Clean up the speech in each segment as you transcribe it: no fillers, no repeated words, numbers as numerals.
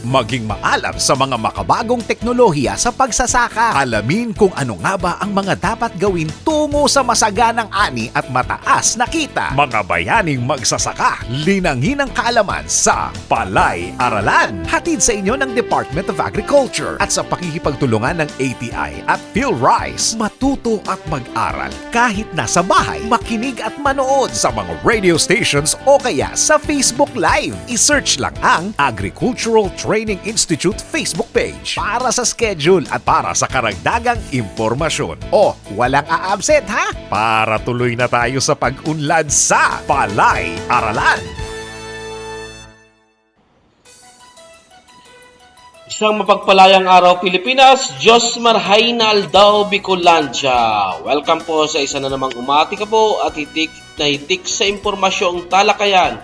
maging maalam sa mga makabagong teknolohiya sa pagsasaka. Alamin kung ano nga ba ang mga dapat gawin tungo sa masaganang ani at mataas na kita. Mga bayaning magsasaka, linangin ang kaalaman sa Palay Aralan. Hatid sa inyo ng Department of Agriculture at sa pakikipagtulungan ng ATI at PhilRice. Matuto at mag-aral kahit nasa bahay, makinig at manood sa mga radio stations o kaya sa Facebook Live. I-search lang ang Agricultural Training Institute Facebook page para sa schedule at para sa karagdagang impormasyon. O, walang a-absent ha? Para tuloy na tayo sa pag-unlad sa Palay Aralan. Isang mapagpalayang araw Pilipinas, Diyos Marhainal daw Bicolandia. Welcome po sa isa na namang umati ka po at hitik na hitik sa impormasyong talakayan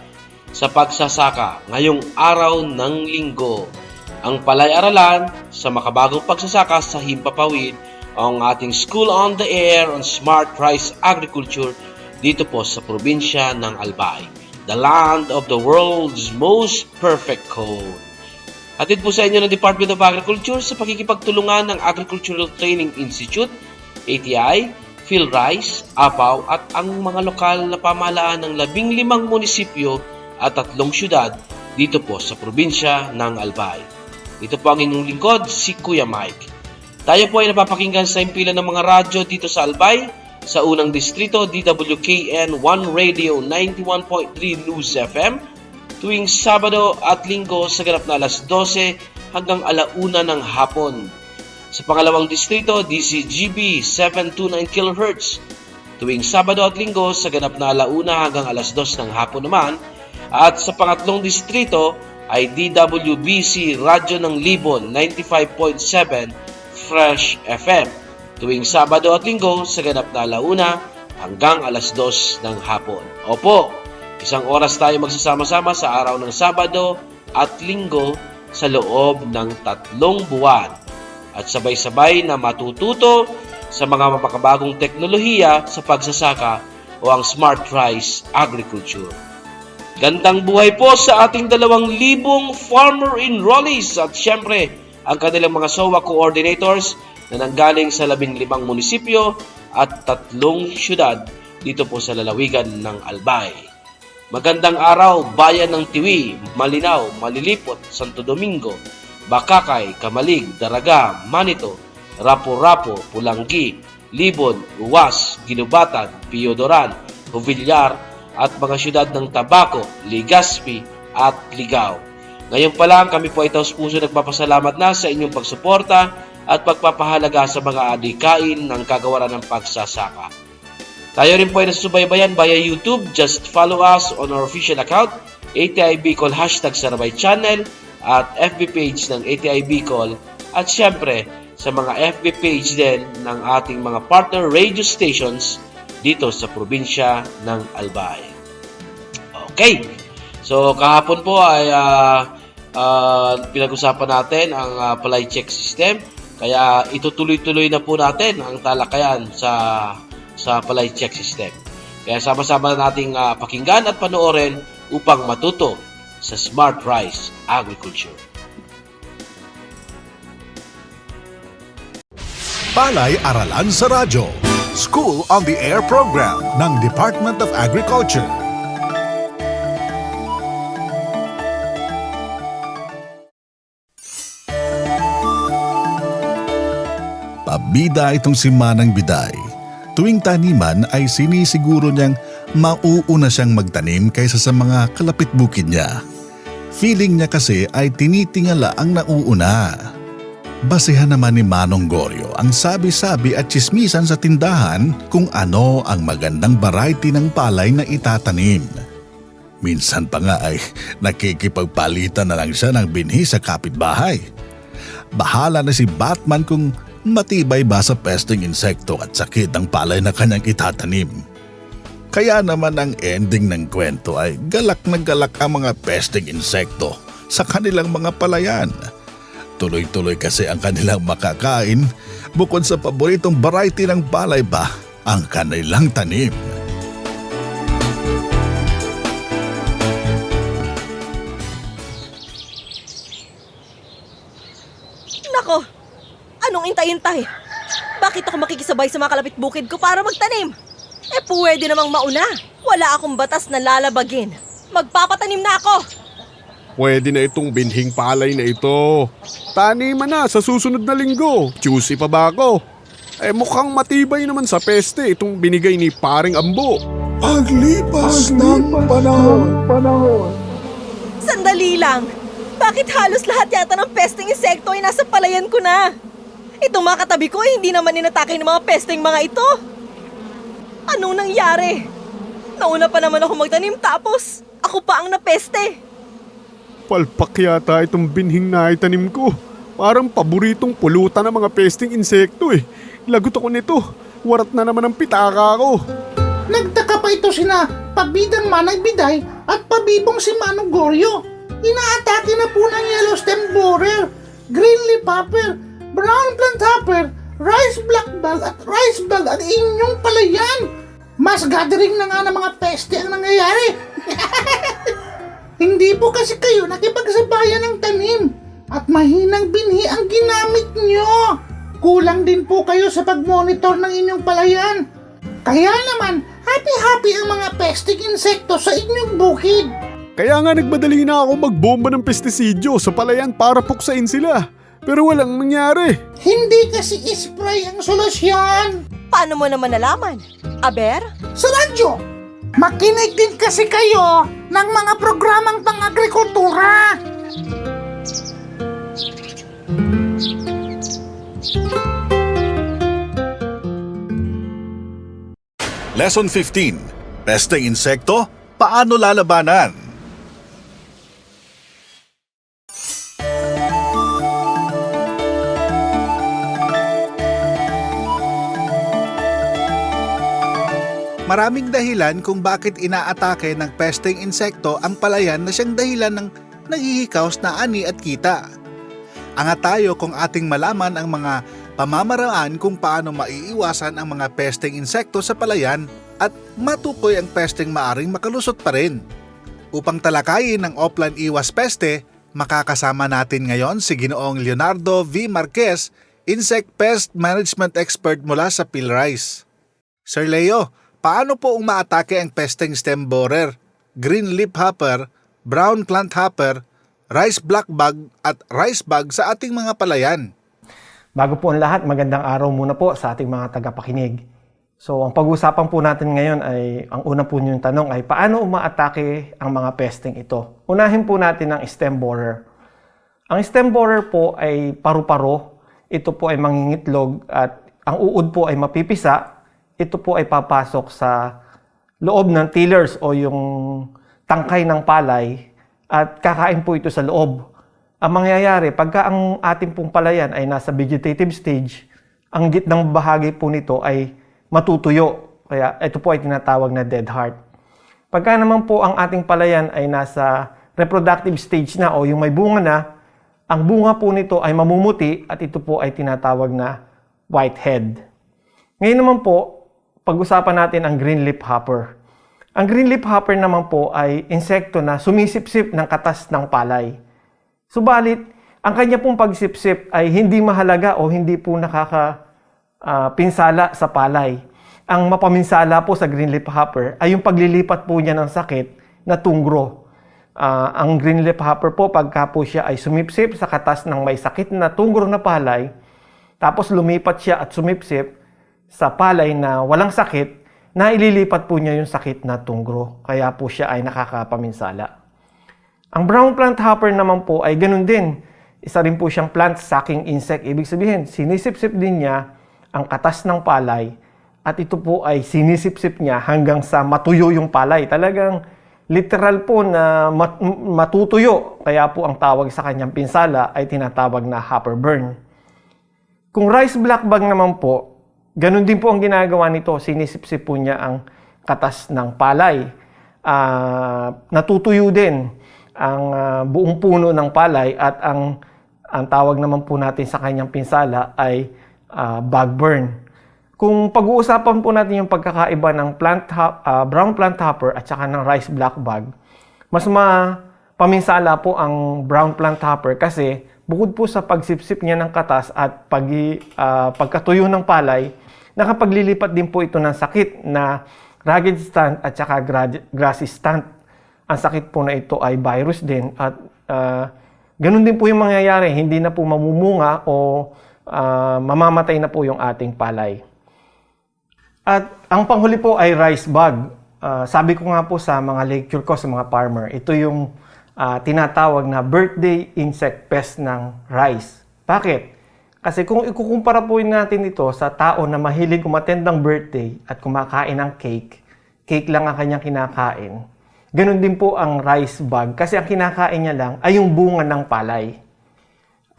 sa pagsasaka ngayong araw ng linggo. Ang Palay-Aralan sa makabagong pagsasaka sa Himpapawid, ang ating School on the Air on Smart Rice Agriculture dito po sa probinsya ng Albay, the land of the world's most perfect corn. Hatid po sa inyo ng Department of Agriculture sa pakikipagtulungan ng Agricultural Training Institute, ATI, PhilRice, APAW at ang mga lokal na pamahalaan ng 15 munisipyo at 3 syudad dito po sa probinsya ng Albay. Ito po ang inyong lingkod, si Kuya Mike. Tayo po ay napapakinggan sa impila ng mga radyo dito sa Albay, sa unang distrito, DWKN 1 Radio 91.3 News FM, tuwing Sabado at Linggo sa ganap na alas 12 hanggang 1:00 ng hapon. Sa pangalawang distrito, DCGB 729 kHz, tuwing Sabado at Linggo sa ganap na 1:00 hanggang alas 2 ng hapon naman. At sa pangatlong distrito ay DWBC Radyo ng Libon 95.7 Fresh FM, tuwing Sabado at Linggo sa ganap na 1:00 hanggang alas 2 ng hapon. Opo, isang oras tayo magsasama-sama sa araw ng Sabado at Linggo sa loob ng 3 buwan. At sabay-sabay na matututo sa mga mapakabagong teknolohiya sa pagsasaka o ang Smart Rice Agriculture. Gandang buhay po sa ating 2,000 farmer enrollees at syempre ang kanilang mga SOA coordinators na nanggaling sa 15 munisipyo at 3 syudad dito po sa lalawigan ng Albay. Magandang araw, bayan ng Tiwi, Malinaw, Malilipot, Santo Domingo, Bakakay, Kamalig, Daraga, Manito, Rapo-Rapo, Pulanggi, Libon, Uwas, Ginubatan, Piodoran, Huvillar, at mga syudad ng Tabaco, Legazpi at Ligao. Ngayon pa lang kami po ay taus-puso nagpapasalamat na sa inyong pagsuporta at pagpapahalaga sa mga adhikain ng kagawaran ng pagsasaka. Tayo rin po ay nasusubaybayan via YouTube. Just follow us on our official account, ATI Bicol #Sarabay Channel at FB page ng ATI Bicol at syempre sa mga FB page din ng ating mga partner radio stations dito sa probinsya ng Albay. Okay, so kahapon po ay pinag-usapan natin ang Palay Check System, kaya itutuloy-tuloy na po natin ang talakayan sa Palay Check System. Kaya sama-sama nating pakinggan at panoorin upang matuto sa Smart Rice Agriculture. Palay Aralan sa Radyo, School on the Air program ng Department of Agriculture. Pabida itong si Manang Biday. Tuwing taniman ay sinisiguro niyang mauuna siyang magtanim kaysa sa mga kalapit bukid niya. Feeling niya kasi ay tinitingala ang nauuna. Basehan naman ni Manong Goryo ang sabi-sabi at tsismisan sa tindahan kung ano ang magandang variety ng palay na itatanim. Minsan pa nga ay nakikipagpalitan na lang siya ng binhi sa kapitbahay. Bahala na si Batman kung matibay ba sa pesting insekto at sakit ang palay na kanyang itatanim. Kaya naman ang ending ng kwento ay galak na galak ang mga pesting insekto sa kanilang mga palayan. Tuloy-tuloy kasi ang kanilang makakain bukod sa paboritong variety ng palay pa ang kanilang tanim. maghihintay. Bakit ako makikisabay sa mga kalapit bukid ko para magtanim? Pwede namang mauna. Wala akong batas na lalabagin. Magpapatanim na ako. Pwede na itong binhing palay na ito. Taniman na sa susunod na linggo. Choosy pa ba ako? Mukhang matibay naman sa peste itong binigay ni paring Ambo. Paglipas ng panahon. Sandali lang. Bakit halos lahat yata ng pesteng insekto ay nasa palayan ko na? Itong mga katabi ko ay hindi naman inatake ng mga pesteng mga ito. Anong nangyari? Nauna pa naman ako magtanim tapos ako pa ang napeste. Palpak yata itong binhing na itanim ko. Parang paboritong pulutan ng mga pesting insekto eh. Lagot ako nito. Warat na naman ang pitaka ko. Nagtaka pa ito sina Pabidang Manang Biday at Pabibong si Manong Goryo. Inaatake na po ng yellow stem borer, green leaf hopper, brown plant hopper, rice blackbug at rice bug ang inyong palayan. Mas gathering na nga ng mga peste ang nangyayari. Hindi po kasi kayo nakipagsabayan ng tanim at mahinang binhi ang ginamit nyo. Kulang din po kayo sa pag-monitor ng inyong palayan. Kaya naman, happy-happy ang mga pesting insekto sa inyong bukid. Kaya nga nagmadali na ako magbomba ng pestisidyo sa palayan para puksain sila. Pero walang nangyari. Hindi kasi spray ang solusyon. Paano mo naman nalaman? Aber? Sa radyo, makinig din kasi kayo ng mga programang pang-agrikultura. Lesson 15. Pesteng insekto, paano lalabanan? Maraming dahilan kung bakit inaatake ng pesteng insekto ang palayan na siyang dahilan ng naghihikaos na ani at kita. Angat tayo kung ating malaman ang mga pamamaraan kung paano maiiwasan ang mga pesteng insekto sa palayan at matukoy ang pesteng maaring makalusot pa rin. Upang talakayin ang offline iwas peste, makakasama natin ngayon si Ginoong Leonardo V. Marquez, Insect Pest Management Expert mula sa PhilRice. Sir Leo, paano po umaatake ang pesteng stem borer, green leaf hopper, brown plant hopper, rice blackbug at rice bug sa ating mga palayan? Bago po ang lahat, magandang araw muna po sa ating mga tagapakinig. So, ang pag-uusapan po natin ngayon ay, ang una po niyong tanong ay, paano umaatake ang mga pesteng ito? Unahin po natin ang stem borer. Ang stem borer po ay paru-paro. Ito po ay mangingitlog at ang uod po ay mapipisa. Ito po ay papasok sa loob ng tillers o yung tangkay ng palay at kakain po ito sa loob. Ang mangyayari, pagka ang ating pong palayan ay nasa vegetative stage, ang gitnang bahagi po nito ay matutuyo. Kaya ito po ay tinatawag na dead heart. Pagka naman po ang ating palayan ay nasa reproductive stage na o yung may bunga na, ang bunga po nito ay mamumuti at ito po ay tinatawag na whitehead. Ngayon naman po, pag-usapan natin ang green leaf hopper. Ang green leaf hopper naman po ay insekto na sumisipsip ng katas ng palay. Subalit, ang kanya pong pagsipsip ay hindi mahalaga o hindi po nakakapinsala sa palay. Ang mapaminsala po sa green leaf hopper ay yung paglilipat po niya ng sakit na tunggro. Ang green leaf hopper po, pagka po siya ay sumipsip sa katas ng may sakit na tunggro na palay, tapos lumipat siya at sumipsip sa palay na walang sakit, na ililipat po niya yung sakit na tunggro. Kaya po siya ay nakakapaminsala. Ang brown plant hopper naman po ay ganun din. Isa rin po siyang plant sucking insect. Ibig sabihin, sinisipsip din niya ang katas ng palay at ito po ay sinisipsip niya hanggang sa matuyo yung palay. Talagang literal po na matutuyo. Kaya po ang tawag sa kanyang pinsala ay tinatawag na hopper burn. Kung rice blackbug naman po, ganun din po ang ginagawa nito. Sinisipsip po niya ang katas ng palay. Natutuyo din ang buong puno ng palay at ang tawag naman po natin sa kanyang pinsala ay bug burn. Kung pag-uusapan po natin yung pagkakaiba ng brown plant hopper at saka ng rice blackbug, mas paminsala po ang brown plant hopper kasi bukod po sa pagsipsip niya ng katas at pagkatuyo ng palay, nakapaglilipat din po ito ng sakit na rugged stunt at saka grassy stunt. Ang sakit po na ito ay virus din at ganun din po yung mangyayari. Hindi na po mamumunga o mamamatay na po yung ating palay. At ang panghuli po ay rice bug. Sabi ko nga po sa mga lecture ko sa mga farmer, ito yung tinatawag na birthday insect pest ng rice. Bakit? Kasi kung ikukumpara po natin ito sa tao na mahilig umattend ng birthday at kumakain ng cake lang ang kanyang kinakain. Ganon din po ang rice bug kasi ang kinakain niya lang ay yung bunga ng palay.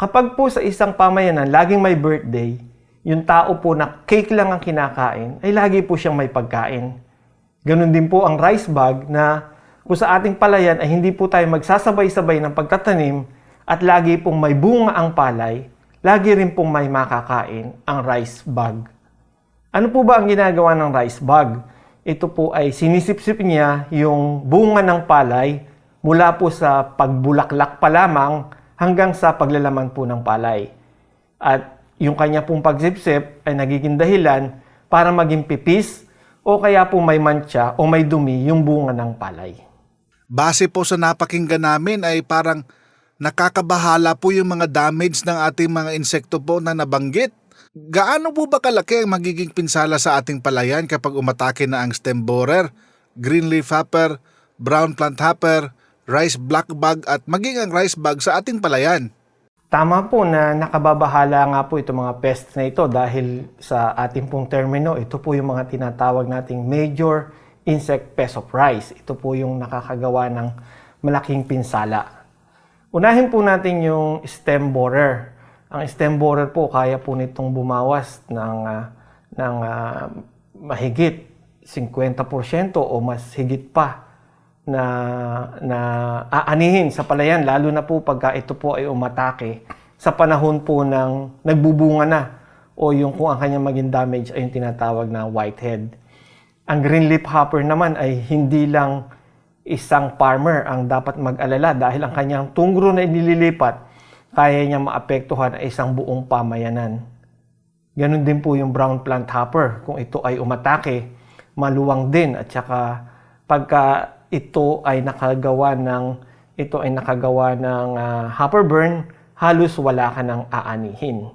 Kapag po sa isang pamayanan laging may birthday, yung tao po na cake lang ang kinakain ay lagi po siyang may pagkain. Ganon din po ang rice bug na kung sa ating palayan ay hindi po tayo magsasabay-sabay ng pagtatanim at lagi pong may bunga ang palay, lagi rin pong may makakain ang rice bug. Ano po ba ang ginagawa ng rice bug? Ito po ay sinisipsip niya yung bunga ng palay mula po sa pagbulaklak pa lamang hanggang sa paglalaman po ng palay. At yung kanya pong pagsipsip ay nagiging dahilan para maging pipis o kaya po may mantsa o may dumi yung bunga ng palay. Base po sa napakinggan namin ay parang nakakabahala po yung mga damage ng ating mga insekto po na nabanggit. Gaano po ba kalaki ang magiging pinsala sa ating palayan kapag umatake na ang stem borer, green leaf hopper, brown plant hopper, rice black bug at maging ang rice bug sa ating palayan? Tama po na nakababahala nga po itong mga pests na ito dahil sa ating pong termino, ito po yung mga tinatawag nating major insect pest of rice. Ito po yung nakakagawa ng malaking pinsala. Unahin po natin yung stem borer. Ang stem borer po, kaya po nitong bumawas ng mahigit 50% o mas higit pa na aanihin sa palayan, lalo na po pagka ito po ay umatake sa panahon po ng nagbubunga na o yung kung ang kanyang maging damage ay yung tinatawag na whitehead. Ang green leaf hopper naman ay hindi lang isang farmer ang dapat mag-alala dahil ang kanyang tungro na inililipat kaya niya maapektuhan ay isang buong pamayanan. Ganon din po yung brown plant hopper. Kung ito ay umatake, maluwang din at saka pagka ito ay nakagawa ng hopper burn, halos wala ka nang aanihin.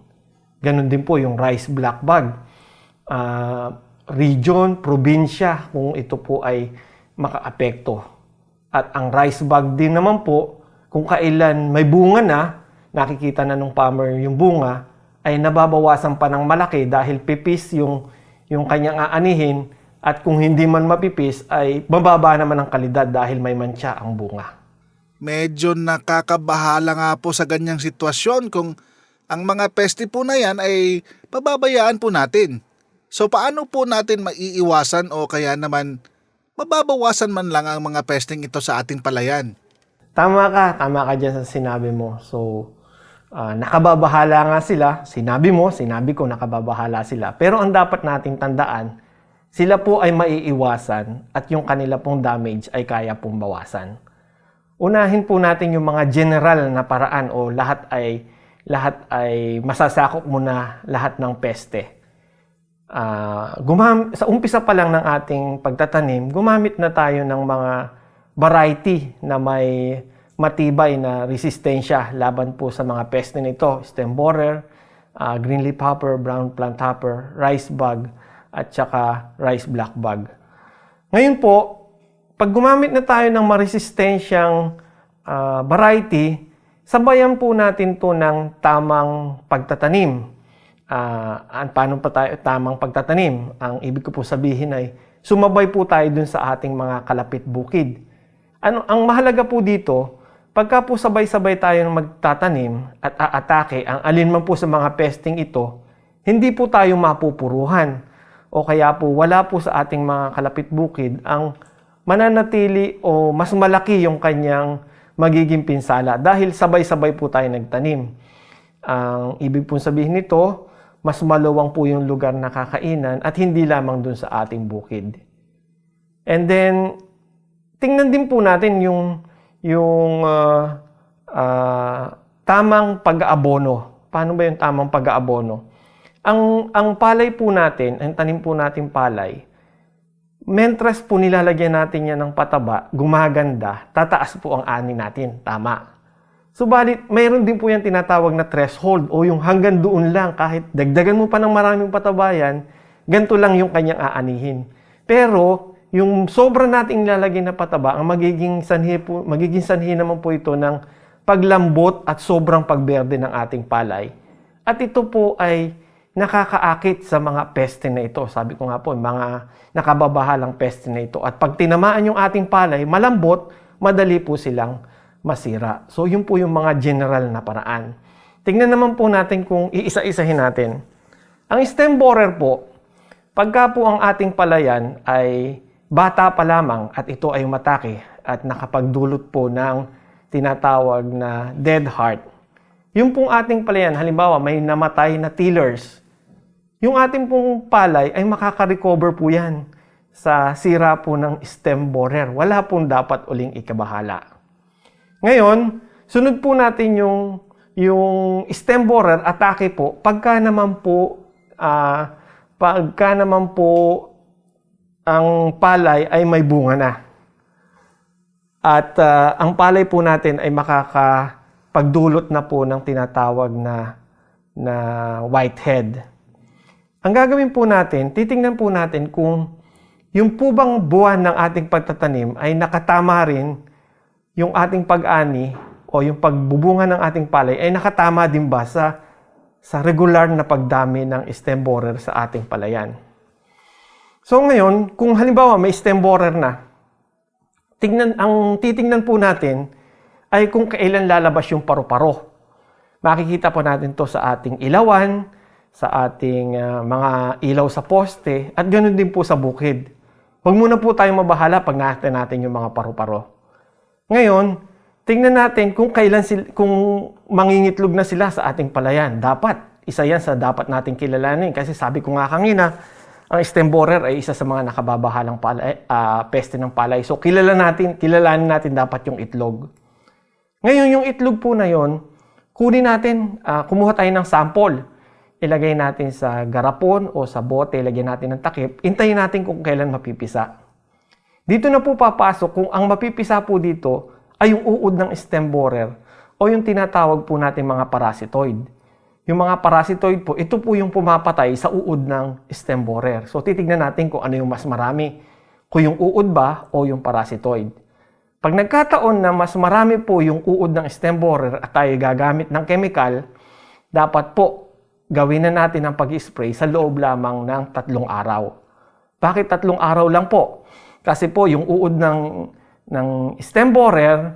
Ganon din po yung rice black bug. Region, probinsya, kung ito po ay makaapekto. At ang rice bug din naman po, kung kailan may bunga na, nakikita na nung farmer yung bunga, ay nababawasan pa ng malaki dahil pipis yung kanyang aanihin at kung hindi man mapipis ay bababa naman ang kalidad dahil may mantsa ang bunga. Medyo nakakabahala nga po sa ganyang sitwasyon kung ang mga peste po na yan ay pababayaan po natin. So paano po natin maiiwasan o kaya naman mababawasan man lang ang mga pesting ito sa ating palayan? Tama ka dyan sa sinabi mo. So, nakababahala nga sila. Sinabi ko nakababahala sila. Pero ang dapat nating tandaan, sila po ay maiiwasan at yung kanila pong damage ay kaya pong bawasan. Unahin po natin yung mga general na paraan o lahat ay masasakop muna lahat ng peste. Sa umpisa pa lang ng ating pagtatanim, gumamit na tayo ng mga variety na may matibay na resistensya laban po sa mga peste nito, stem borer, green leaf hopper, brown plant hopper, rice bug, at saka rice black bug. Ngayon po, pag gumamit na tayo ng maresistensyang variety, sabayan po natin to ng tamang pagtatanim. Paano pa tayo tamang pagtatanim? Ang ibig ko po sabihin ay sumabay po tayo dun sa ating mga kalapit bukid. Ang mahalaga po dito, pagka po sabay-sabay tayo magtatanim at aatake ang alinman po sa mga pesting ito, hindi po tayo mapupuruhan. O kaya po wala po sa ating mga kalapit bukid ang mananatili o mas malaki yung kanyang magiging pinsala dahil sabay-sabay po tayo nagtanim. Ang ibig po sabihin nito, mas maluwang po yung lugar na kakainan at hindi lamang dun sa ating bukid. And then, tingnan din po natin yung tamang pag-aabono. Paano ba yung tamang pag-aabono? Ang palay po natin, ang tanim po natin palay, mentras po nilalagyan natin yan ng pataba, gumaganda, tataas po ang ani natin. Tama. Subalit, mayroon din po yan tinatawag na threshold o yung hanggang doon lang, kahit dagdagan mo pa ng maraming pataba yan, ganito lang yung kanyang aanihin. Pero, yung sobra nating nilalagyan na pataba, ang magiging sanhi naman po ito ng paglambot at sobrang pagberde ng ating palay. At ito po ay nakakaakit sa mga peste na ito. Sabi ko nga po, mga nakababahalang peste na ito. At pag tinamaan yung ating palay, malambot, madali po silang masira. So, yun po yung mga general na paraan. Tingnan naman po natin kung iisa-isahin natin. Ang stem borer po, pagka po ang ating palayan ay bata pa lamang at ito ay umatake at nakapagdulot po ng tinatawag na dead heart. Yung pong ating palayan, halimbawa may namatay na tillers, yung ating pong palay ay makaka-recover po yan sa sira po ng stem borer. Wala pong dapat uling ikabahala. Ngayon, sunod po natin yung stem borer atake po pagka naman po ang palay ay may bunga na. At ang palay po natin ay makakapagdulot na po ng tinatawag na whitehead. Ang gagawin po natin, titingnan po natin kung yung po bang buwan ng ating pagtatanim ay nakatama rin yung ating pag-ani o yung pagbubunga ng ating palay ay nakatama din ba sa regular na pagdami ng stem borer sa ating palayan. So ngayon, kung halimbawa may stem borer na, titingnan po natin ay kung kailan lalabas yung paru-paro. Makikita po natin to sa ating ilawan, sa ating mga ilaw sa poste, at ganoon din po sa bukid. Huwag muna po tayong mabahala pag nakita natin yung mga paru-paro. Ngayon, tingnan natin kung kung mangingitlog na sila sa ating palayan. Dapat, isa yan sa dapat nating kilalanin. Kasi sabi ko nga kanina, ang stem borer ay isa sa mga nakababahalang peste ng palay. So, kilalanin natin dapat yung itlog. Ngayon, yung itlog po na yon, kunin natin, kumuha tayo ng sample. Ilagay natin sa garapon o sa bote, ilagay natin ng takip. Intayin natin kung kailan mapipisa. Dito na po papasok kung ang mapipisa po dito ay yung uod ng stem borer o yung tinatawag po natin mga parasitoid. Yung mga parasitoid po, ito po yung pumapatay sa uod ng stem borer. So, titignan natin kung ano yung mas marami. Kung yung uod ba o yung parasitoid. Pag nagkataon na mas marami po yung uod ng stem borer at tayo gagamit ng chemical, dapat po gawin na natin ang pag-spray sa loob lamang ng 3 araw. Bakit 3 araw lang po? Kasi po yung uod ng stem borer,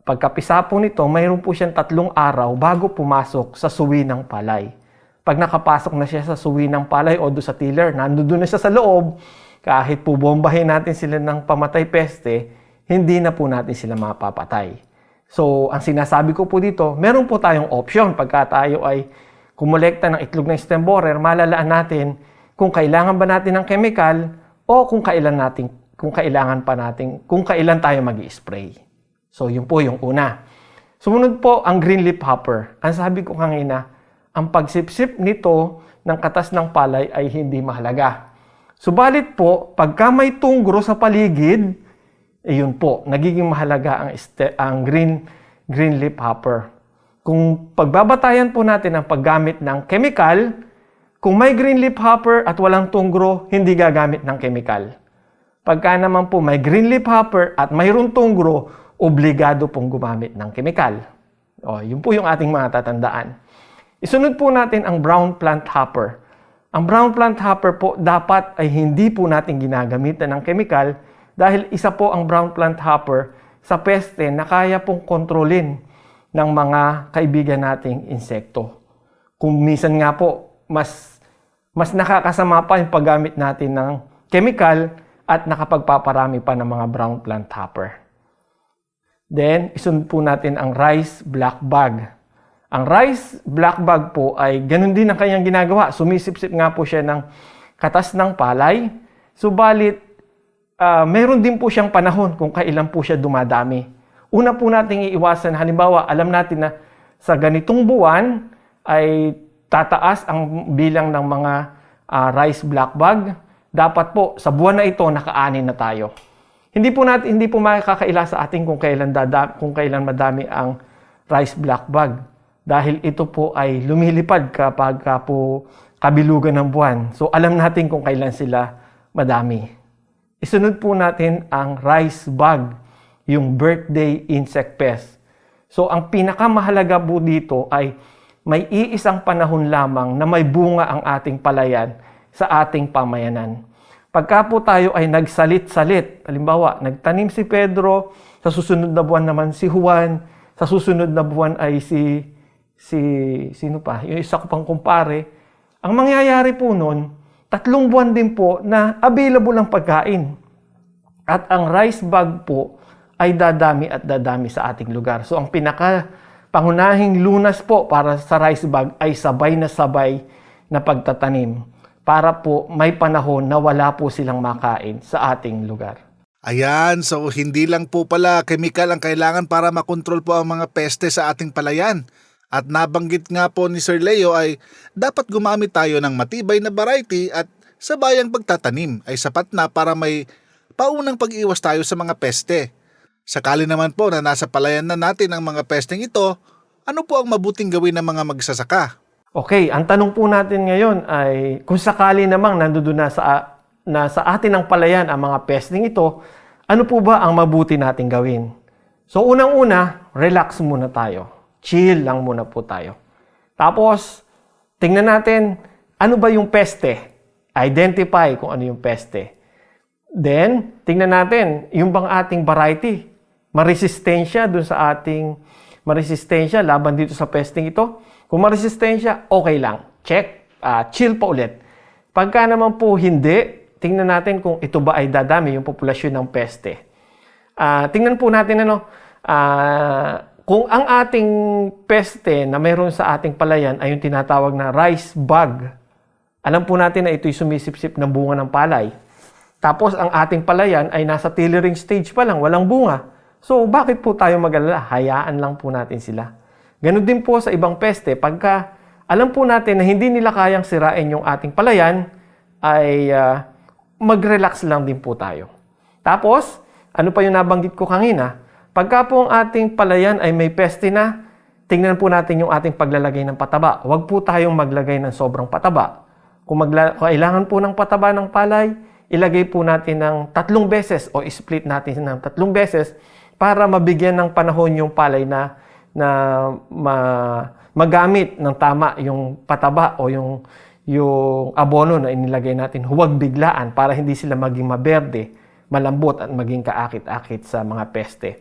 pagkapisa po nito, mayroon po siyang 3 araw bago pumasok sa suwi ng palay. Pag nakapasok na siya sa suwi ng palay o doon sa tiller, nandoon na siya sa loob, kahit po bombahin natin sila ng pamatay peste, hindi na po natin sila mapapatay. So, ang sinasabi ko po dito, meron po tayong option pagka tayo ay kumolekta ng itlog ng stem borer, malalaan natin kung kailangan ba natin ng chemical o kung kailan tayo mag-i-spray. So, yun po yung una. Sumunod po ang green leaf hopper. Ang sabi ko kanina, ang pagsipsip nito ng katas ng palay ay hindi mahalaga. Subalit po, pagka may tunggro sa paligid, yun po, nagiging mahalaga ang green leaf hopper. Kung pagbabatayan po natin ang paggamit ng chemical, kung may green leaf hopper at walang tunggro, hindi gagamit ng chemical. Pagka naman po may green leaf hopper at mayroong tunggro, obligado pong gumamit ng chemical. Yun po yung ating mga tatandaan. Isunod po natin ang brown plant hopper. Ang brown plant hopper po dapat ay hindi po natin ginagamitan ng chemical dahil isa po ang brown plant hopper sa peste na kaya pong kontrolin ng mga kaibigan nating insekto. Kung minsan nga po, mas nakakasama pa yung paggamit natin ng chemical at nakapagpaparami pa ng mga brown plant hopper. Then, isunod po natin ang rice black bug. Ang rice black bug po ay ganun din ang kanyang ginagawa. Sumisipsip nga po siya ng katas ng palay. Subalit, meron din po siyang panahon kung kailan po siya dumadami. Una po nating iiwasan, halimbawa, alam natin na sa ganitong buwan ay tataas ang bilang ng mga rice black bag. Dapat po sa buwan na ito naka-ani na tayo. Hindi po makakaila sa atin kung kailan madami ang rice black bag dahil ito po ay lumilipad kapag po kabilugan ng buwan. So alam natin kung kailan sila madami. Isunod po natin ang rice bug, yung birthday insect pest. So ang pinakamahalaga po dito ay may iisang panahon lamang na may bunga ang ating palayan sa ating pamayanan. Pagka po tayo ay nagsalit-salit, halimbawa, nagtanim si Pedro, sa susunod na buwan naman si Juan, sa susunod na buwan ay sino pa? Yung isa ko pang kumpare. Ang mangyayari po nun, 3 buwan din po na available ang pagkain. At ang rice bag po ay dadami at dadami sa ating lugar. So ang pangunahing lunas po para sa rice bag ay sabay na pagtatanim para po may panahon na wala po silang makain sa ating lugar. Ayan, so hindi lang po pala chemical ang kailangan para makontrol po ang mga peste sa ating palayan. At nabanggit nga po ni Sir Leo ay dapat gumamit tayo ng matibay na variety at sabayang pagtatanim ay sapat na para may paunang pag-iwas tayo sa mga peste. Sakali naman po na nasa palayan na natin ang mga pesteng ito, ano po ang mabuting gawin ng mga magsasaka? Okay, ang tanong po natin ngayon ay kung sakali namang nandoon na sa atin ang palayan ang mga pesteng ito, ano po ba ang mabuti nating gawin? So unang-una, relax muna tayo. Chill lang muna po tayo. Tapos, tingnan natin ano ba yung peste. Identify kung ano yung peste. Then, tingnan natin yung bang ating variety. Maresistensya dun sa ating maresistensya laban dito sa pesting ito. Kung maresistensya, okay lang. Check. Chill pa ulit. Pagka naman po hindi, tingnan natin kung ito ba ay dadami yung populasyon ng peste. Tingnan po natin kung ang ating peste na mayroon sa ating palayan ay yung tinatawag na rice bug. Alam po natin na ito'y sumisipsip ng bunga ng palay. Tapos ang ating palayan ay nasa tillering stage pa lang, walang bunga. So bakit po tayo mag-alala? Hayaan lang po natin sila. Ganon din po sa ibang peste. Pagka alam po natin na hindi nila kayang sirain yung ating palayan, ay mag-relax lang din po tayo. Tapos, ano pa yung nabanggit ko kanina? Pagka po ang ating palayan ay may peste na, tingnan po natin yung ating paglalagay ng pataba. Huwag po tayong maglagay ng sobrang pataba. Kung kailangan po ng pataba ng palay, ilagay po natin ng 3 beses o split natin ng 3 beses para mabigyan ng panahon yung palay na magamit ng tama yung pataba o yung abono na inilagay natin. Huwag biglaan para hindi sila maging maberde, malambot at maging kaakit-akit sa mga peste.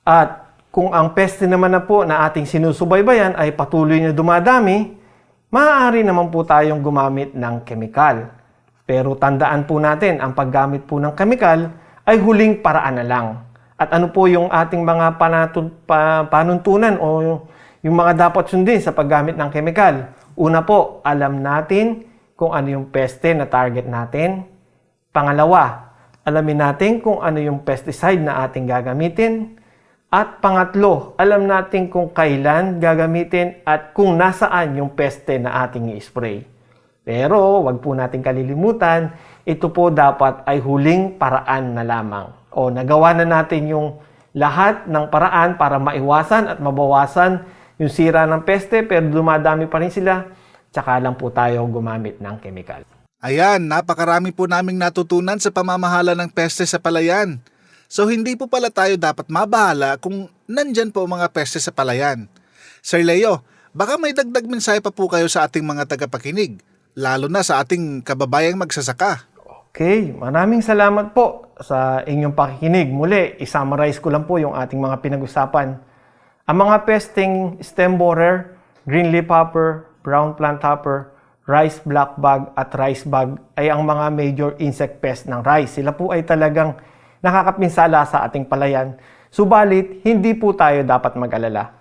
At kung ang peste naman na po na ating sinusubaybayan ay patuloy na dumadami, maaari naman po tayong gumamit ng kemikal. Pero tandaan po natin, ang paggamit po ng kemikal ay huling paraan na lang. At ano po yung ating mga panuntunan o yung mga dapat sundin sa paggamit ng kemikal? Una po, alam natin kung ano yung peste na target natin. Pangalawa, alamin natin kung ano yung pesticide na ating gagamitin. At pangatlo, alam natin kung kailan gagamitin at kung nasaan yung peste na ating i-spray. Pero wag po natin kalilimutan, ito po dapat ay huling paraan na lamang. O nagawa na natin yung lahat ng paraan para maiwasan at mabawasan yung sira ng peste pero dumadami pa rin sila, tsaka lang po tayo gumamit ng kemikal. Ayan, napakarami po naming natutunan sa pamamahala ng peste sa palayan. So hindi po pala tayo dapat mabahala kung nandyan po mga peste sa palayan. Sir Leo, baka may dagdag mensahe pa po kayo sa ating mga tagapakinig, lalo na sa ating kababayang magsasaka. Okay, maraming salamat po sa inyong pakikinig. Muli, i-summarize ko lang po yung ating mga pinag-usapan. Ang mga pesting stem borer, green leafhopper, brown planthopper, rice black bug at rice bug ay ang mga major insect pest ng rice. Sila po ay talagang nakakapinsala sa ating palayan. Subalit, hindi po tayo dapat mag-alala.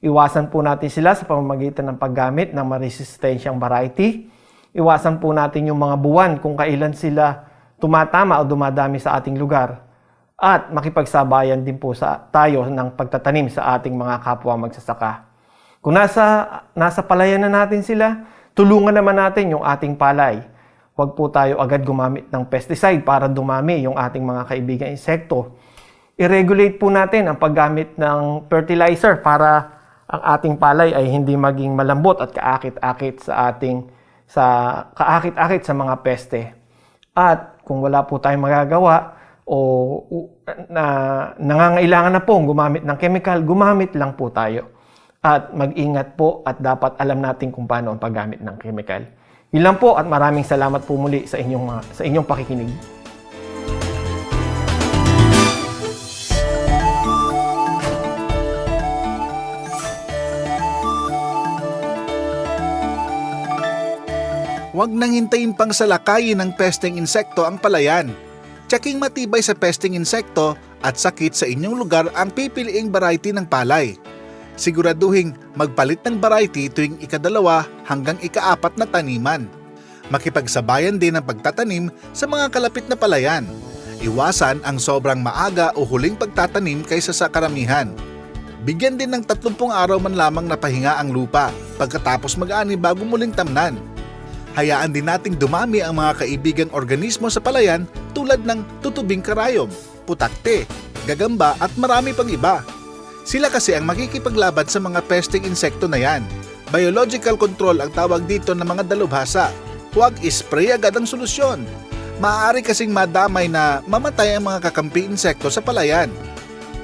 Iwasan po natin sila sa pamamagitan ng paggamit ng maresistensyang variety. Iwasan po natin yung mga buwan kung kailan sila tumatama o dumadami sa ating lugar. at makipagsabayan din po tayo ng pagtatanim sa ating mga kapwa magsasaka. Kung nasa palayan na natin sila, tulungan naman natin yung ating palay. Huwag po tayo agad gumamit ng pesticide para dumami yung ating mga kaibigan insekto. I-regulate po natin ang paggamit ng fertilizer para ang ating palay ay hindi maging malambot at kaakit-akit sa mga peste. At kung wala po tayong magagawa o nangangailangan na pong gumamit ng chemical, gumamit lang po tayo. At mag-ingat po at dapat alam natin kung paano ang paggamit ng chemical. Yun lang po at maraming salamat po muli sa inyong pakikinig. Huwag nang hintayin pang salakayin ng pesteng insekto ang palayan. Tsaking matibay sa pesteng insekto at sakit sa inyong lugar ang pipiliing variety ng palay. Siguraduhin magpalit ng variety tuwing ika-2 hanggang ika-4 na taniman. Makipagsabayan din ang pagtatanim sa mga kalapit na palayan. Iwasan ang sobrang maaga o huling pagtatanim kaysa sa karamihan. Bigyan din ng 30 araw man lamang na pahinga ang lupa pagkatapos mag-ani bago muling tamnan. Hayaan din nating dumami ang mga kaibigang organismo sa palayan tulad ng tutubing karayom, putakte, gagamba at marami pang iba. Sila kasi ang makikipaglaban sa mga pesteng insekto na yan. Biological control ang tawag dito ng mga dalubhasa. Huwag ispray agad ang solusyon. Maaari kasing madamay na mamatay ang mga kakampi insekto sa palayan.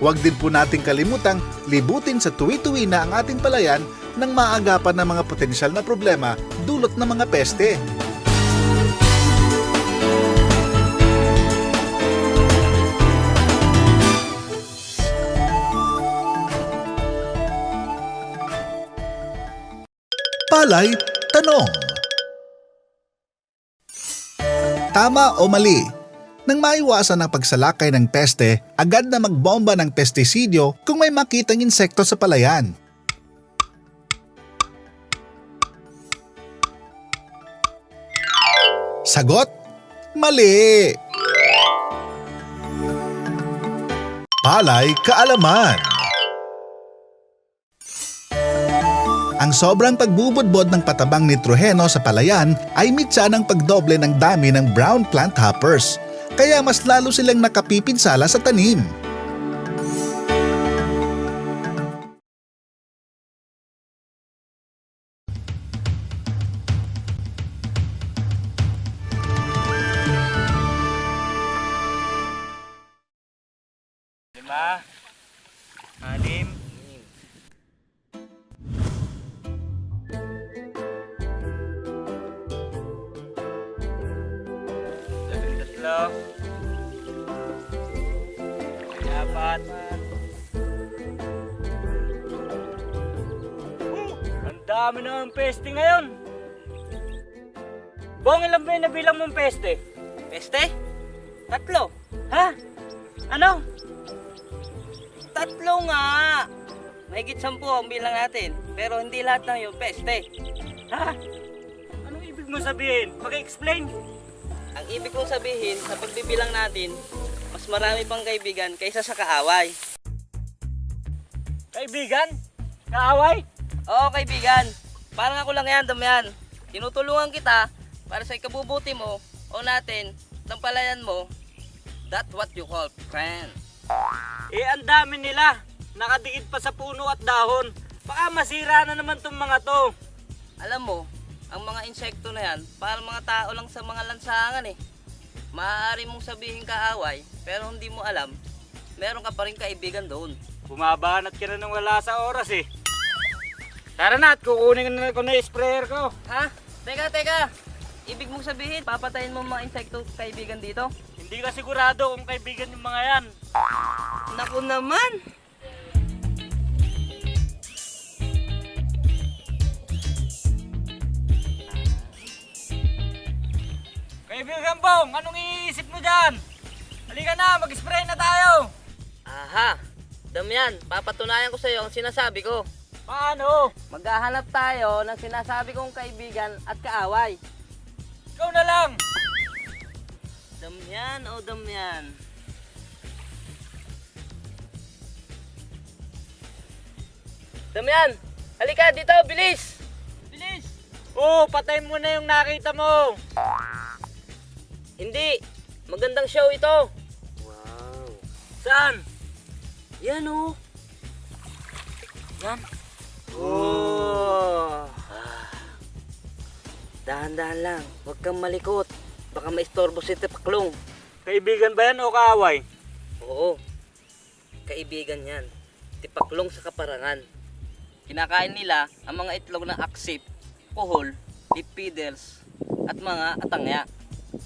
Huwag din po nating kalimutang libutin sa tuwi-tuwi na ang ating palayan nang maagapan ng mga potensyal na problema dulot ng mga peste. Palay Tanong. Tama o mali? Nang maiwasan ang pagsalakay ng peste, agad na magbomba ng pestisidyo kung may makitang insekto sa palayan. Sagot? Mali! Palay Kaalaman. Ang sobrang pagbubudbod ng patabang nitroheno sa palayan ay mitsa ng pagdoble ng dami ng brown plant hoppers, kaya mas lalo silang nakapipinsala sa tanim. Anim. Tatlo. Apat. Ang dami na ng peste ngayon. Bong, ilan ba yung nabilang mong peste? Peste? 3. Ha? Ano? 3 nga! Mahigit 10 ang bilang natin, pero hindi lahat ng yung peste. Ha? Anong ibig mo sabihin? Pag-explain. Ang ibig kong sabihin, sa pagbibilang natin, mas marami pang kaibigan kaysa sa kaaway. Kaibigan? Kaaway? Oo, kaibigan. Parang ako lang yan, damayan. Tinutulungan kita para sa ikabubuti mo o natin, ng palayan mo. That's what you call friend. Eh, ang dami nila. Nakadikit pa sa puno at dahon. Baka masira na naman tong mga to. Alam mo, ang mga insekto na yan, parang mga tao lang sa mga lansangan eh. Maaari mong sabihin kaaway, pero hindi mo alam, meron ka pa rin kaibigan doon. Bumabanat ka na nang wala sa oras eh. Tara na at kukunin ko na yung sprayer ko. Ha? Teka. Ibig mong sabihin, papatayin mo mga insekto kaibigan dito? Hindi ka sigurado kung kaibigan yung mga yan. Naku naman! Kaibigan Bong, anong iisip mo dyan? Halika na, mag-spray na tayo. Aha! Damian, papatunayan ko sa iyo ang sinasabi ko. Paano? Maghahanap tayo ng sinasabi kong kaibigan at kaaway. Ikaw na lang. Damian o Damian? Damian, halika dito, bilis! Bilis! Oo, patay mo na yung nakita mo. Hindi, magandang show ito. Saan? Yan oh. Yan. Oh. Dahan-dahan lang, huwag kang malikot. Baka maistorbo si Tipaklong. Kaibigan ba yan o kaaway? Oo, kaibigan yan. Tipaklong sa kaparangan. Kinakain nila ang mga itlog ng aksip, kuhol, lip fiddles, at mga atangya.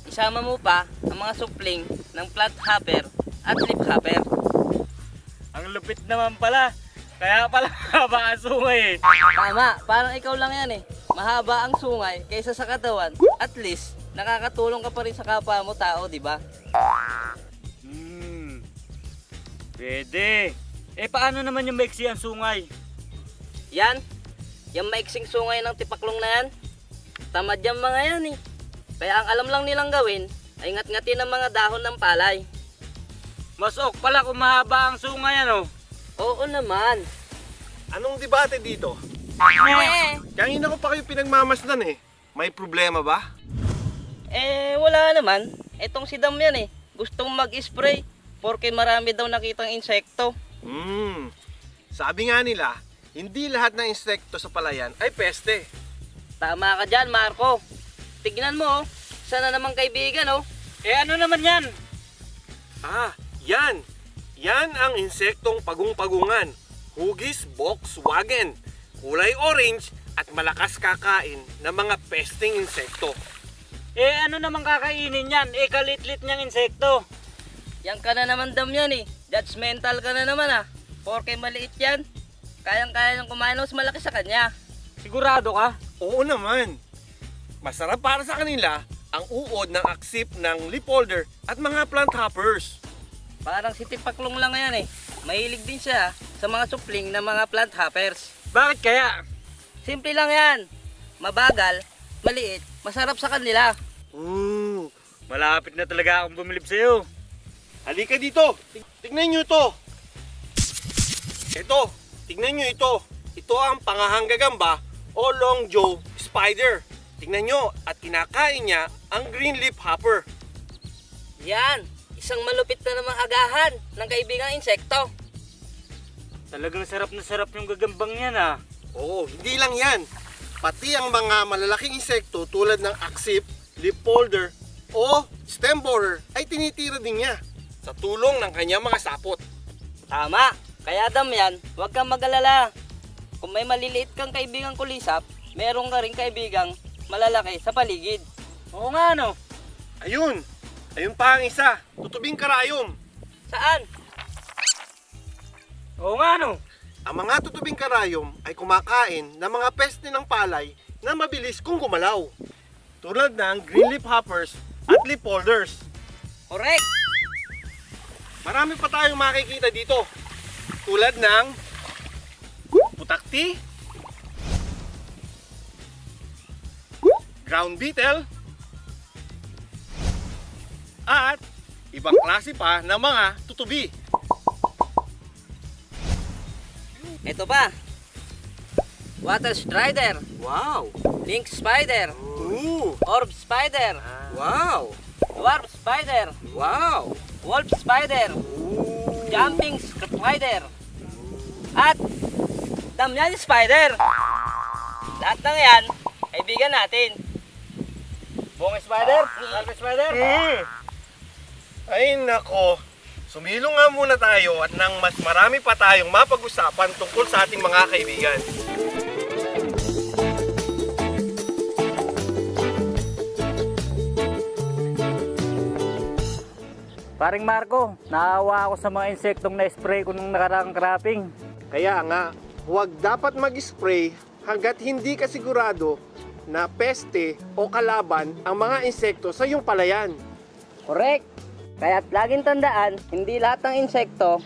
Isama mo pa ang mga supling ng plant hopper at lip hopper. Ang lupit naman pala. Kaya pala haba ang sungay eh. Tama, parang ikaw lang yan eh. Mahaba ang sungay kaysa sa katawan. At least, nakakatulong ka pa rin sa kapwa mo tao, di ba? Pwede. Eh paano naman yung maiksi ang sungay? Yan, yung maiksing sungay ng Tipaklong na yan. Tamad yung mga yan eh. Kaya ang alam lang nilang gawin ay ngat-ngatin ang mga dahon ng palay. Mas ok pala kung mahaba ang sungay ano. Oo naman. Anong debate dito? Kanina ko pa kayo pinagmamasdan eh. May problema ba? Wala naman. Etong si Damian eh. Gustong mag-spray porque marami daw nakitang insekto. Sabi nga nila, hindi lahat ng insekto sa palayan ay peste. Tama ka dyan, Marco. Tignan mo oh. Sana namang kaibigan oh. Eh ano naman yan? Yan. Yan ang insektong pagung-pagungan. Hugis Volkswagen. Kulay orange at malakas kakain ng mga pesting insekto. Eh ano naman kakainin yan? Eh kalitlit niyang insekto. Yan ka na naman Damian eh. Judgmental ka na naman ah. Porque maliit yan. Kayang-kaya niyang kumain mas malaki sa kanya. Sigurado ka? Oo naman. Masarap para sa kanila ang uod ng aksip ng leafholder at mga plant hoppers. Parang si Tipaklong lang yan eh. Mahilig din siya sa mga supling ng mga plant hoppers. Bakit kaya? Simple lang yan. Mabagal, maliit, masarap sa kanila. Malapit na talaga akong bumilib sa'yo. Halika dito. Tignan nyo ito. Ito. Tignan nyo ito. Ito ang pangahanggagamba o long jaw spider. Tignan nyo at kinakain niya ang green leaf hopper. Yan, isang malupit na namang agahan ng kaibigang insekto. Talagang sarap na sarap yung gagambang yan ah. Oo, hindi lang yan. Pati ang mga malalaking insekto tulad ng aksip, leafholder o stem borer ay tinitira din niya sa tulong ng kanyang mga sapot. Tama, kaya Damian, huwag kang mag-alala. Kung may maliliit kang kaibigang kulisap, meron ka rin kaibigang malalaki sa paligid. Oo nga no. Ayun! Ayun pa ang isa, tutubing karayom. Saan? Oo nga no. Ang mga tutubing karayom ay kumakain ng mga peste ng palay na mabilis kung gumalaw. Tulad ng green leaf hoppers at leafholders. Correct! Marami pa tayong makikita dito. Tulad ng putakti, ground beetle, at ibang klase pa ng mga tutubi. Ito pa. Water strider, Wow! link spider, Ooh! orb spider, Wow! dwarf spider, Wow! wolf spider, jumping spider, at Damian spider. Lahat ng yan, kaibigan natin. Buong spider? Dark spider? Ay nako, sumilong nga muna tayo at nang mas marami pa tayong mapag-usapan tungkol sa ating mga kaibigan. Paring Marco, naawa ako sa mga insektong na-spray ko nung nakaraang cropping. Kaya nga, huwag dapat mag-spray hanggat hindi ka sigurado na peste o kalaban ang mga insekto sa iyong palayan. Correct! Kaya't laging tandaan, hindi lahat ng insekto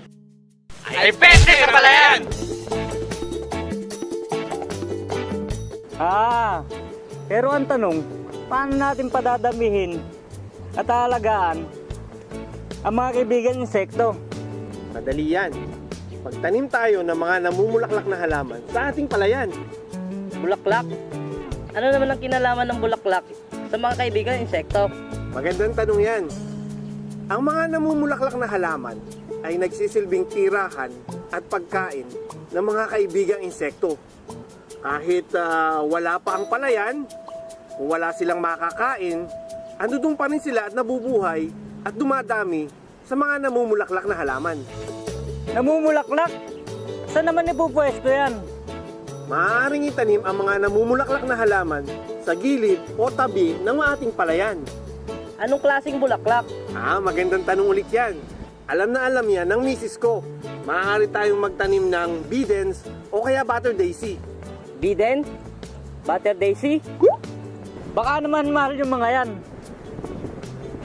Ay peste sa palayan! Pero ang tanong, paano natin padadamihin at aalagaan ang mga kaibigan insekto? Madali yan. magtanim tayo ng mga namumulaklak na halaman sa ating palayan. Bulaklak? Ano naman ang kinalaman ng bulaklak sa mga kaibigan insekto? Magandang tanong yan. Ang mga namumulaklak na halaman ay nagsisilbing tirahan at pagkain ng mga kaibigang insekto. Kahit wala pa ang palayan, kung wala silang makakain, andudong pa rin sila at nabubuhay at dumadami sa mga namumulaklak na halaman. Namumulaklak? Saan naman ipupwesto yan? Maaaring itanim ang mga namumulaklak na halaman sa gilid o tabi ng ating palayan. Anong klaseng bulaklak? Magandang tanong ulit yan. Alam na alam yan ng misis ko. Maaari tayong magtanim ng bidens o kaya butter daisy. Biden? Butter Daisy? Baka naman mahal yung mga yan.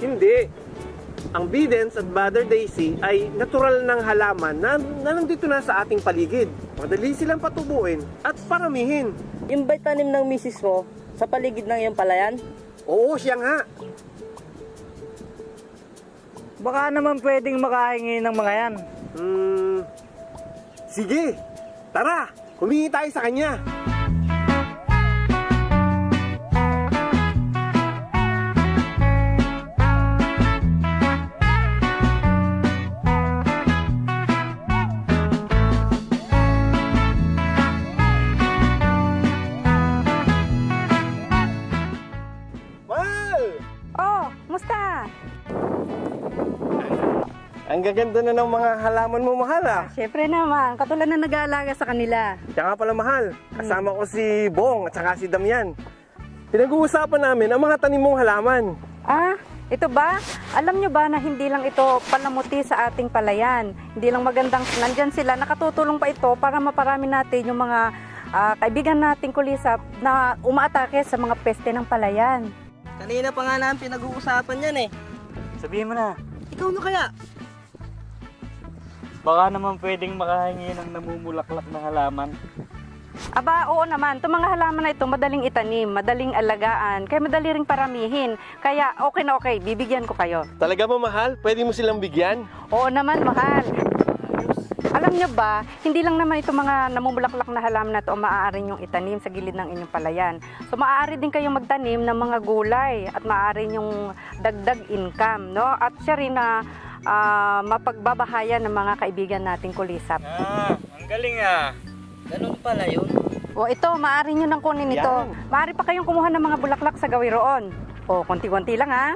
Hindi. Ang bidens at butter daisy ay natural ng halaman na nandito na sa ating paligid. Madali silang patubuin at paramihin. Yung ba'y tanim ng misis mo sa paligid ng iyong palayan? Oo, siya nga. Baka naman pwedeng makahingi ng mga yan. Sige, tara, humingi tayo sa kanya. Oh, musta? Ang gaganda na ng mga halaman mo, mahal ah. Siyempre naman, katulad na nag-aalaga sa kanila. Kaya nga pala, mahal. Kasama ko si Bong at saka si Damian. Pinag-uusapan namin ang mga tanim mong halaman. Ito ba? Alam nyo ba na hindi lang ito palamuti sa ating palayan? Hindi lang magandang nandyan sila, nakatutulong pa ito para maparami natin yung mga kaibigan nating kulisap na umaatake sa mga peste ng palayan. Kanina pa nga namin pinag-uusapan yan eh. Sabihin mo na. Ikaw na kaya? Baka naman pwedeng makahingi ng namumulaklak na halaman. Aba, oo naman. Itong mga halaman na ito, madaling itanim, madaling alagaan, kaya madali ring paramihin. Kaya okay na okay, bibigyan ko kayo. Talaga ba, mahal? Pwede mo silang bigyan? Oo naman, mahal. Alam nyo ba, hindi lang naman itong mga namumulaklak na halaman na ito ang maaari nyong itanim sa gilid ng inyong palayan. So maaari din kayong magtanim ng mga gulay at maaari nyong dagdag income, no? At siya rin na mapagbabahayan ng mga kaibigan nating kulisap. Ang galing ah. Ganun pala yun. O ito, maaari nyo nang kunin ito. Maaari pa kayong kumuha ng mga bulaklak sa gawiroon. O, konti-konti lang ha.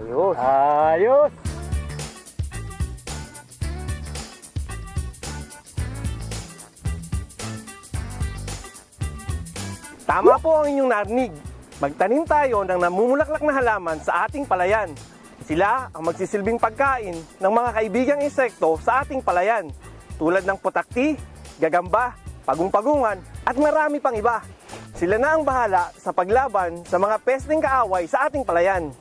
Ayos! Tama po ang inyong narinig. Magtanim tayo ng namumulaklak na halaman sa ating palayan. Sila ang magsisilbing pagkain ng mga kaibigang insekto sa ating palayan. Tulad ng putakti, gagamba, pagong-pagungan at marami pang iba. Sila na ang bahala sa paglaban sa mga pesteng kaaway sa ating palayan.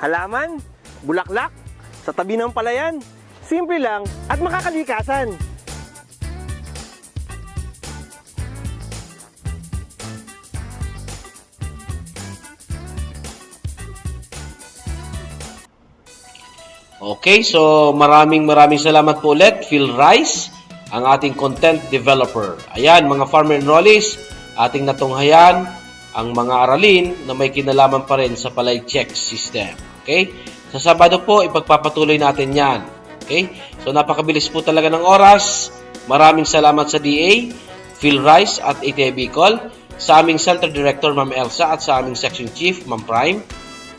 Halaman, bulaklak, sa tabi ng palayan, simple lang at makakalikasan. Okay, so maraming salamat po ulit, Phil Rice, ang ating content developer. Ayan, mga farmer enrollees, ating natunghayan ang mga aralin na may kinalaman pa rin sa palay check system. Okay? Sa Sabado po, ipagpapatuloy natin yan. Okay? So napakabilis po talaga ng oras. Maraming salamat sa DA, Phil Rice at ATI Bicol, sa aming Center Director, Ma'am Elsa, at sa aming Section Chief, Ma'am Prime.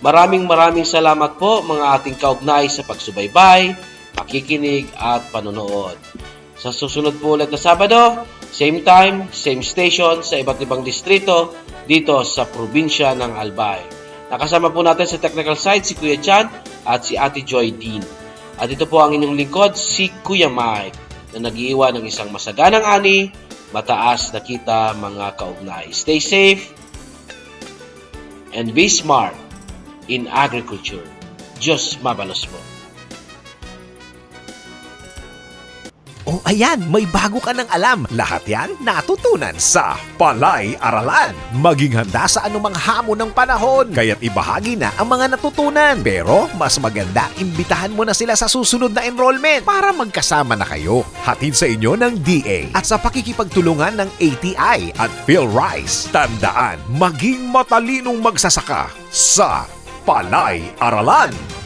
Maraming salamat po mga ating kaugnay sa pagsubaybay, pakikinig at panonood. Sa susunod po ulit na Sabado, same time, same station sa iba't ibang distrito dito sa probinsya ng Albay. Nakasama po natin sa technical side si Kuya Chan at si Ate Joy Dean. At ito po ang inyong lingkod, si Kuya Mike, na nag-iiwan ng isang masaganang ani, mataas na kita mga kaugnay. Stay safe and be smart in agriculture. Diyos mabalos mo. O ayan, may bago ka ng alam. Lahat yan natutunan sa Palay Aralan. Maging handa sa anumang hamon ng panahon. Kaya't ibahagi na ang mga natutunan. Pero mas maganda, imbitahan mo na sila sa susunod na enrollment para magkasama na kayo. Hatid sa inyo ng DA at sa pakikipagtulungan ng ATI at PhilRice. Tandaan, maging matalinong magsasaka sa Palay Aralan.